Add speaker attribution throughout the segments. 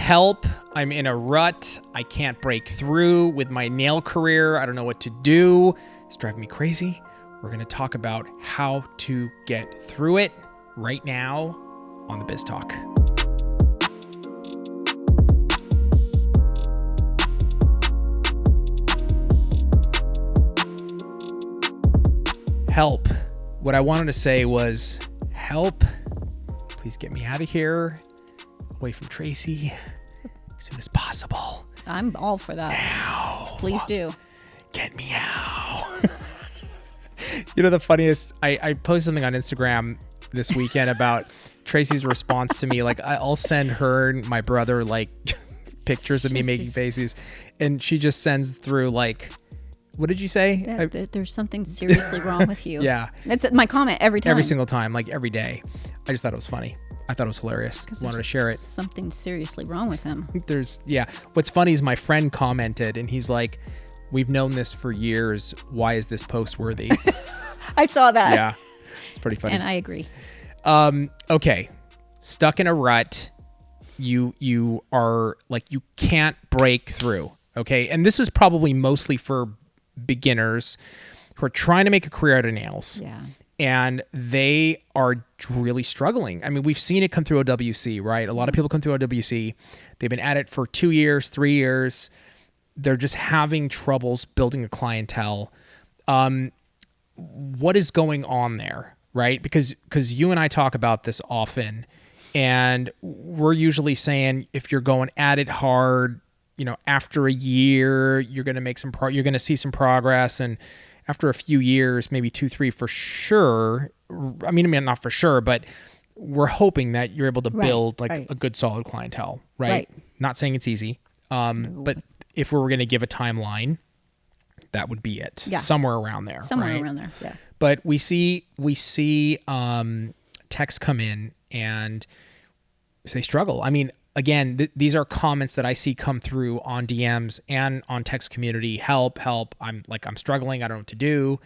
Speaker 1: Help, I'm in a rut. I can't break through with my nail career. I don't know what to do. It's driving me crazy. We're going to talk about how to get through it right now on the Biz Talk. Help. What I wanted to say was, help. Please get me out of here, away from Tracey, as soon as possible.
Speaker 2: I'm all for that.
Speaker 1: Now.
Speaker 2: Please do.
Speaker 1: Get me out. You know, the funniest, I posted something on Instagram this weekend about Tracey's response to me. Like, I'll send her and my brother, like, pictures of me making faces, and she just sends through, like, what did you say?
Speaker 2: There's something seriously wrong with you.
Speaker 1: Yeah.
Speaker 2: That's my comment every time.
Speaker 1: Every single time, like every day. I just thought it was funny. I thought it was hilarious. Wanted to share it.
Speaker 2: Something seriously wrong with him.
Speaker 1: What's funny is my friend commented and he's like, we've known this for years. Why is this post worthy?
Speaker 2: I saw that.
Speaker 1: Yeah. It's pretty funny.
Speaker 2: And I agree.
Speaker 1: Okay. Stuck in a rut. You are like, you can't break through. Okay. And this is probably mostly for beginners who are trying to make a career out of nails.
Speaker 2: Yeah.
Speaker 1: And they are really struggling. I mean, we've seen it come through OWC, right? A lot of people come through OWC. They've been at it for 2 years, 3 years. They're just having troubles building a clientele. What is going on there, right? Because you and I talk about this often, and we're usually saying if you're going at it hard, you know, after a year, you're going to make you're going to see some progress. And after a few years, maybe 2, 3 for sure. I mean, not for sure, but we're hoping that you're able to build a good, solid clientele, right? Not saying it's easy. But if we were going to give a timeline, that would be it.
Speaker 2: Yeah.
Speaker 1: Somewhere around there.
Speaker 2: Around there. Yeah.
Speaker 1: But we see texts come in and they struggle. I mean, again, these are comments that I see come through on DMs and on text community. Help. I'm struggling. I don't know what to do.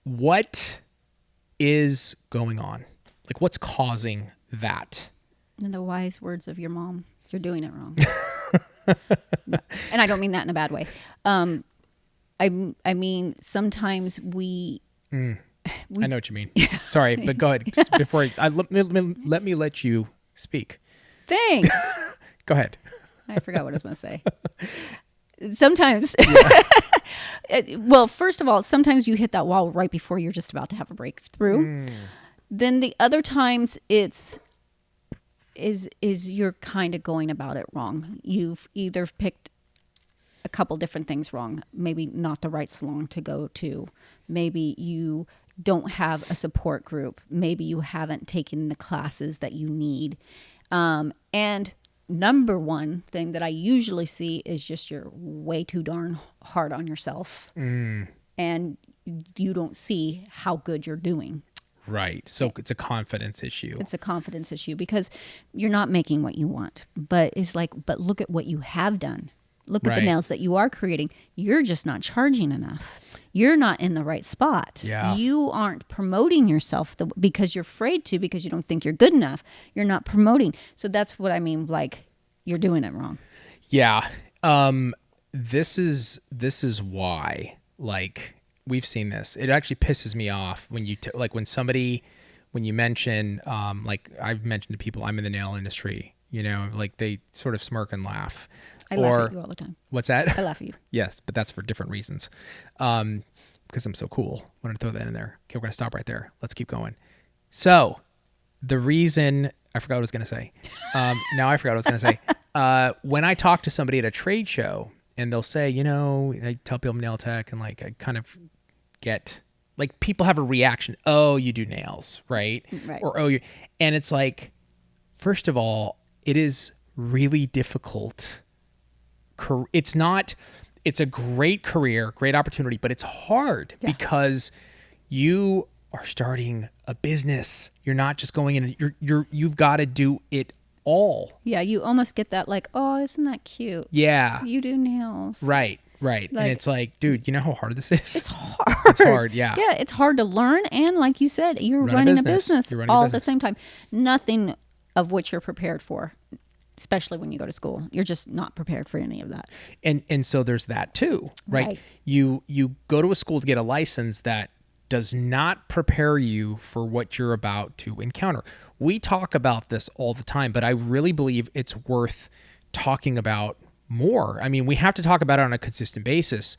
Speaker 1: What is going on? Like, what's causing that?
Speaker 2: In the wise words of your mom, you're doing it wrong. And I don't mean that in a bad way. I mean, sometimes we
Speaker 1: I know what you mean. Sorry, but go ahead. Before let me let you speak.
Speaker 2: Thanks.
Speaker 1: Go ahead.
Speaker 2: I forgot what I was going to say. Sometimes, well, first of all, sometimes you hit that wall right before you're just about to have a breakthrough. Then the other times is you're kind of going about it wrong. You've either picked a couple different things wrong. Maybe not the right salon to go to. Maybe you don't have a support group. Maybe you haven't taken the classes that you need. And number one thing that I usually see is just you're way too darn hard on yourself. And you don't see how good you're doing.
Speaker 1: Right. So it's a confidence issue.
Speaker 2: It's a confidence issue because you're not making what you want. But it's like, but look at what you have done. Look at the nails that you are creating. You're just not charging enough. You're not in the right spot.
Speaker 1: Yeah.
Speaker 2: You aren't promoting yourself because you're afraid to, because you don't think you're good enough. You're not promoting. So that's what I mean. Like, you're doing it wrong.
Speaker 1: Yeah. This is why, like, we've seen this. It actually pisses me off when you when you mention, like I've mentioned to people, I'm in the nail industry, you know, like they sort of smirk and laugh.
Speaker 2: I laugh at you all the time.
Speaker 1: What's that?
Speaker 2: I laugh at you.
Speaker 1: Yes, but that's for different reasons. Because I'm so cool. I want to throw that in there. Okay, we're going to stop right there. Let's keep going. So the reason, I forgot what I was going to say. Now I forgot what I was going to say. When I talk to somebody at a trade show and they'll say, you know, I tell people I'm nail tech and like I kind of get, like people have a reaction. Oh, you do nails, right? Or, and it's like, first of all, it is really difficult. It's a great career, great opportunity, but it's hard because you are starting a business. You're not just going in, you've got to do it all.
Speaker 2: Yeah. You almost get that like, oh, isn't that cute?
Speaker 1: Yeah.
Speaker 2: You do nails.
Speaker 1: Right.
Speaker 2: Like,
Speaker 1: and it's like, dude, you know how hard this is?
Speaker 2: It's hard.
Speaker 1: It's hard. Yeah.
Speaker 2: Yeah. It's hard to learn. And like you said, you're running a business all at the same time. Nothing of which you're prepared for. especially when you go to school. You're just not prepared for any of that.
Speaker 1: And so there's that too, right?
Speaker 2: Right.
Speaker 1: You go to a school to get a license that does not prepare you for what you're about to encounter. We talk about this all the time, but I really believe it's worth talking about more. I mean, we have to talk about it on a consistent basis.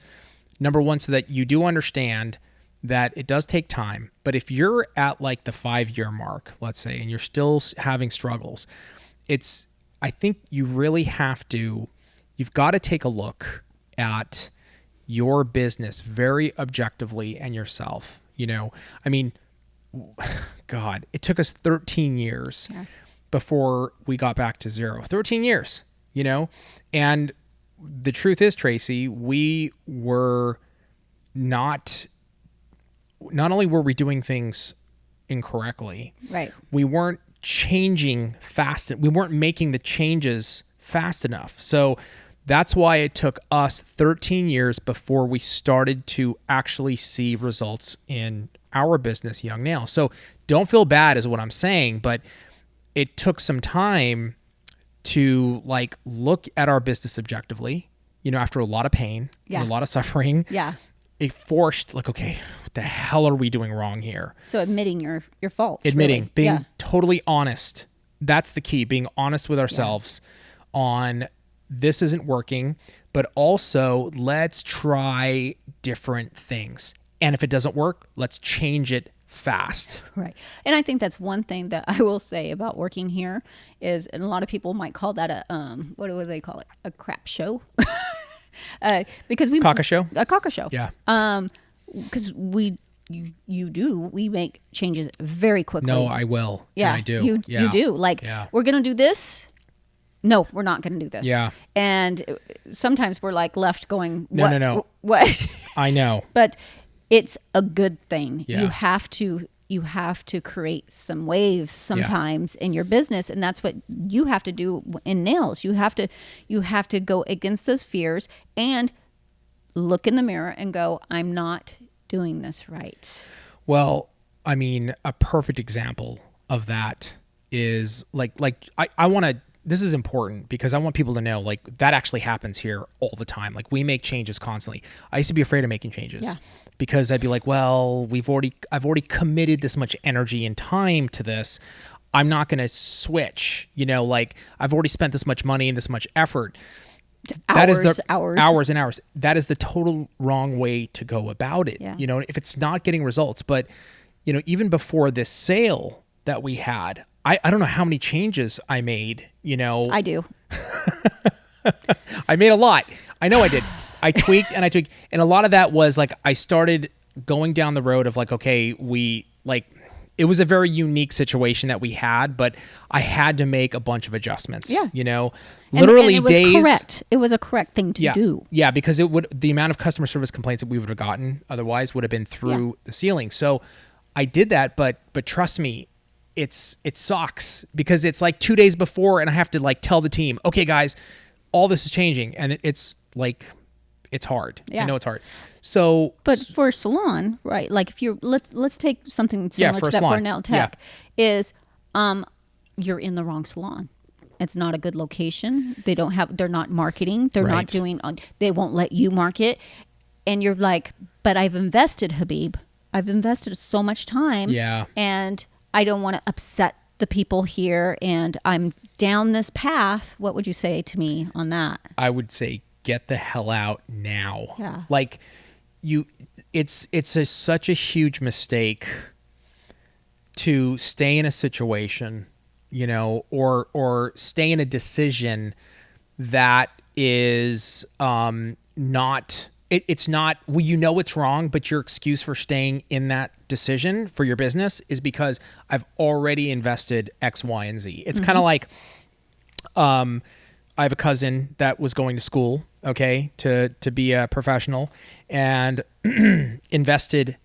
Speaker 1: Number one, so that you do understand that it does take time. But if you're at like the 5-year mark, let's say, and you're still having struggles, I think you really you've got to take a look at your business very objectively and yourself. I mean, God, it took us 13 years before we got back to zero. 13 years, and the truth is, Tracey, we were not only were we doing things incorrectly,
Speaker 2: right?
Speaker 1: We weren't changing fast. We weren't making the changes fast enough. So that's why it took us 13 years before we started to actually see results in our business, Young Nail. So don't feel bad is what I'm saying, but it took some time to like look at our business objectively, after a lot of pain and a lot of suffering.
Speaker 2: Yeah.
Speaker 1: It forced like, okay, what the hell are we doing wrong here?
Speaker 2: So admitting your faults.
Speaker 1: Admitting,
Speaker 2: really.
Speaker 1: being totally honest. That's the key, being honest with ourselves on this isn't working, but also let's try different things. And if it doesn't work, let's change it fast.
Speaker 2: Right. And I think that's one thing that I will say about working here is, and a lot of people might call that what do they call it? A crap show. Because we
Speaker 1: Caca show?
Speaker 2: A caca show.
Speaker 1: Yeah.
Speaker 2: Because we make changes very quickly.
Speaker 1: No, I will.
Speaker 2: Yeah,
Speaker 1: and I do.
Speaker 2: You do. Like, we're going to do this. No, we're not going to do this.
Speaker 1: Yeah.
Speaker 2: And sometimes we're like left going,
Speaker 1: No.
Speaker 2: What?
Speaker 1: I know.
Speaker 2: But it's a good thing.
Speaker 1: Yeah.
Speaker 2: You have to create some waves sometimes in your business, and that's what you have to do in nails. You have to go against those fears and look in the mirror and go, I'm not doing this right.
Speaker 1: Well, I mean, a perfect example of that is like I want to, this is important because I want people to know like that actually happens here all the time. Like we make changes constantly. I used to be afraid of making changes because I'd be like, well, I've already committed this much energy and time to this. I'm not going to switch, like I've already spent this much money and this much effort.
Speaker 2: Hours.
Speaker 1: Hours and hours. That is the total wrong way to go about it.
Speaker 2: Yeah.
Speaker 1: If it's not getting results, but even before this sale that we had, I don't know how many changes I made,
Speaker 2: I do.
Speaker 1: I made a lot. I know I did. I tweaked. And a lot of that was like, I started going down the road of like, okay, it was a very unique situation that we had, but I had to make a bunch of adjustments, literally
Speaker 2: and it was
Speaker 1: days.
Speaker 2: Correct. It was a correct thing to do.
Speaker 1: Yeah. Because the amount of customer service complaints that we would have gotten otherwise would have been through the ceiling. So I did that, but trust me, it sucks because it's like 2 days before and I have to like tell the team, okay, guys, all this is changing. And it's like, it's hard.
Speaker 2: Yeah.
Speaker 1: I know it's hard. So,
Speaker 2: but for a salon, right? Like if you're, let's take something similar to that
Speaker 1: salon.
Speaker 2: for nail tech is, you're in the wrong salon. It's not a good location. They're not marketing. They're not doing, they won't let you market. And you're like, but I've invested, Habib. I've invested so much time.
Speaker 1: Yeah.
Speaker 2: And I don't want to upset the people here. And I'm down this path. What would you say to me on that?
Speaker 1: I would say, get the hell out now.
Speaker 2: Yeah.
Speaker 1: Like it's such a huge mistake to stay in a situation, or stay in a decision that is not, it's not, well, it's wrong, but your excuse for staying in that decision for your business is because I've already invested X, Y, and Z. It's kind of like, I have a cousin that was going to school, to be a professional and invested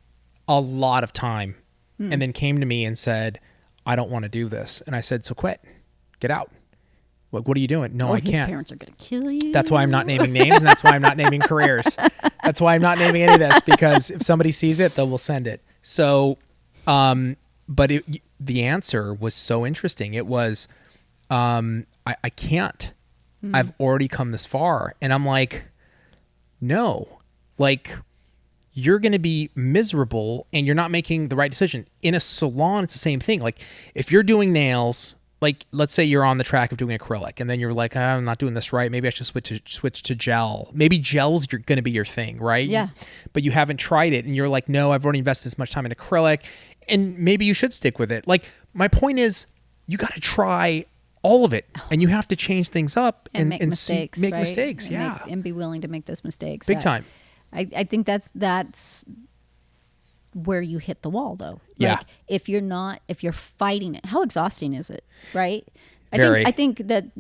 Speaker 1: a lot of time and then came to me and said, I don't want to do this. And I said, so quit, get out. Like, what are you doing? No, I can't.
Speaker 2: His parents are going to kill you.
Speaker 1: That's why I'm not naming names, and that's why I'm not naming careers. That's why I'm not naming any of this, because if somebody sees it, they will send it. So, but the answer was so interesting. It was, I can't. I've already come this far. And I'm like, no, like you're going to be miserable and you're not making the right decision. In a salon, it's the same thing. Like if you're doing nails, like let's say you're on the track of doing acrylic and then you're like, I'm not doing this right. Maybe I should switch to gel. Maybe gel's going to be your thing, right?
Speaker 2: Yeah.
Speaker 1: But you haven't tried it and you're like, no, I've already invested this much time in acrylic, and maybe you should stick with it. Like my point is, you got to try all of it, and you have to change things up
Speaker 2: and make mistakes.
Speaker 1: Make
Speaker 2: right?
Speaker 1: mistakes,
Speaker 2: and
Speaker 1: yeah,
Speaker 2: and be willing to make those mistakes.
Speaker 1: big time.
Speaker 2: I think that's where you hit the wall, though.
Speaker 1: Yeah.
Speaker 2: Like if you're fighting it, how exhausting is it, right?
Speaker 1: Very.
Speaker 2: I think that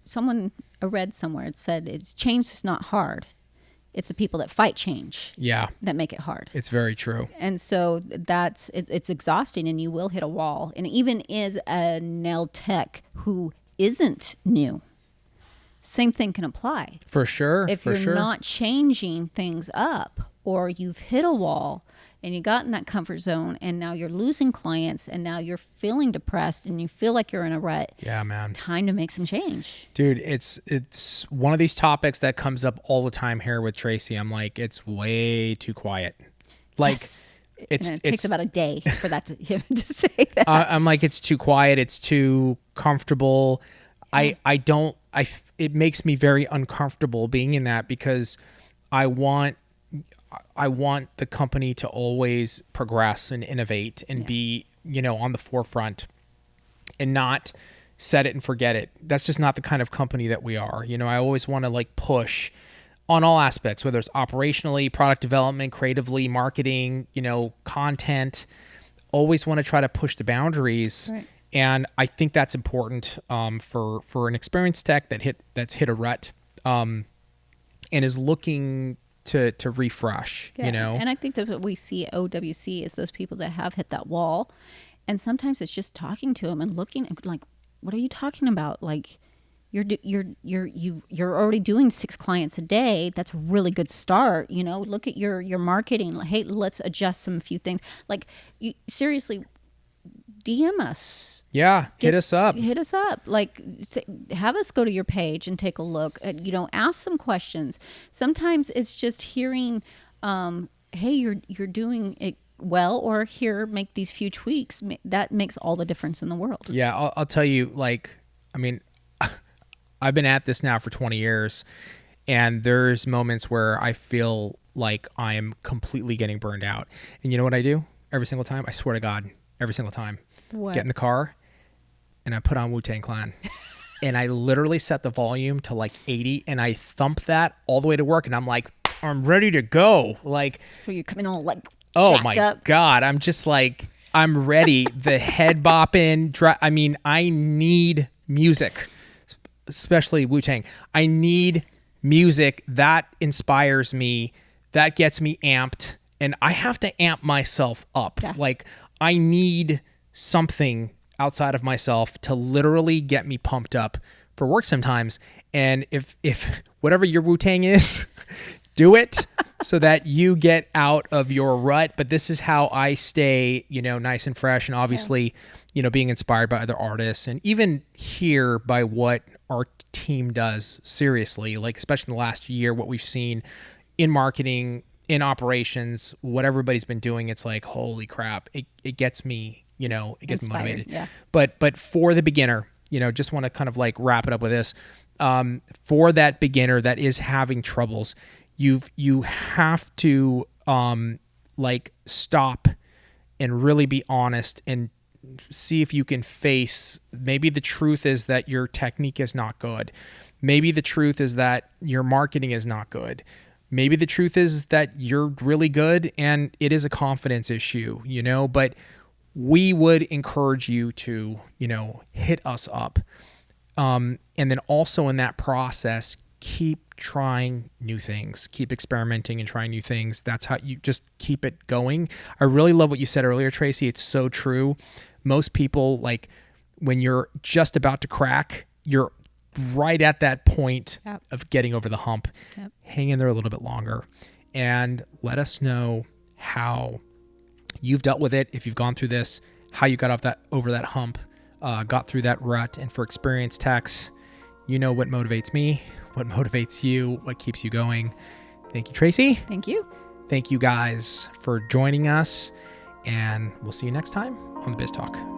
Speaker 2: someone I read somewhere, it said it's change is not hard. It's the people that fight change.
Speaker 1: Yeah,
Speaker 2: that make it hard.
Speaker 1: it's very true.
Speaker 2: And so it's exhausting, and you will hit a wall. And even as a nail tech who isn't new, same thing can apply.
Speaker 1: For sure.
Speaker 2: If
Speaker 1: for
Speaker 2: you're
Speaker 1: sure.
Speaker 2: not changing things up, or you've hit a wall and you got in that comfort zone and now you're losing clients and now you're feeling depressed and you feel like you're in a rut,
Speaker 1: Yeah, man.
Speaker 2: time to make some change.
Speaker 1: Dude, it's one of these topics that comes up all the time here with Tracey. I'm like, it's way too quiet. Like
Speaker 2: Yes. And it takes about a day for that to say that.
Speaker 1: I'm like, it's too quiet. It's too comfortable. It makes me very uncomfortable being in that, because I want the company to always progress and innovate and be, on the forefront and not set it and forget it. That's just not the kind of company that we are. I always want to like push on all aspects, whether it's operationally, product development, creatively, marketing, content. Always want to try to push the boundaries.
Speaker 2: Right.
Speaker 1: And I think that's important for an experienced tech that's hit a rut and is looking to refresh,
Speaker 2: And I think that what we see at OWC is those people that have hit that wall, and sometimes it's just talking to them and looking like, what are you talking about? Like, you're already doing 6 clients a day. That's a really good start. Look at your marketing. Like, hey, let's adjust some few things. Like, seriously, DM us.
Speaker 1: Yeah, hit us up.
Speaker 2: Like, have us go to your page and take a look. Ask some questions. Sometimes it's just hearing, hey, you're doing it well, or here, make these few tweaks. That makes all the difference in the world.
Speaker 1: Yeah, I'll tell you, I've been at this now for 20 years, and there's moments where I feel like I am completely getting burned out. And you know what I do every single time? I swear to God, every single time.
Speaker 2: What?
Speaker 1: Get in the car, and I put on Wu-Tang Clan. And I literally set the volume to like 80, and I thump that all the way to work, and I'm like, I'm ready to go. Like,
Speaker 2: so you're coming all like,
Speaker 1: oh my
Speaker 2: up.
Speaker 1: God, I'm just like, I'm ready. The head bopping. I need music, especially Wu-Tang. I need music that inspires me, that gets me amped, and I have to amp myself up.
Speaker 2: Yeah.
Speaker 1: Like, I need something outside of myself to literally get me pumped up for work sometimes. And if whatever your Wu-Tang is, do it so that you get out of your rut. But this is how I stay, nice and fresh. And obviously, being inspired by other artists, and even here by what our team does, seriously, like especially in the last year, what we've seen in marketing, in operations, what everybody's been doing. It's like, holy crap, it gets me, it gets me motivated.
Speaker 2: Yeah.
Speaker 1: But for the beginner, just want to kind of like wrap it up with this. For that beginner that is having troubles, you have to stop and really be honest and see if you can face, maybe the truth is that your technique is not good. Maybe the truth is that your marketing is not good. Maybe the truth is that you're really good and it is a confidence issue, but we would encourage you to, hit us up. And then also in that process, keep trying new things, keep experimenting and trying new things. That's how you just keep it going. I really love what you said earlier, Tracey. It's so true. Most people, like, when you're just about to crack, you're right at that point of getting over the hump. Yep. Hang in there a little bit longer and let us know how you've dealt with it. If you've gone through this, how you got over that hump. got through that rut. And for experienced techs, you know what motivates me, what motivates you, what keeps you going. Thank you, Tracey.
Speaker 2: Thank you.
Speaker 1: Thank you guys for joining us, and we'll see you next time on the Biz Talk.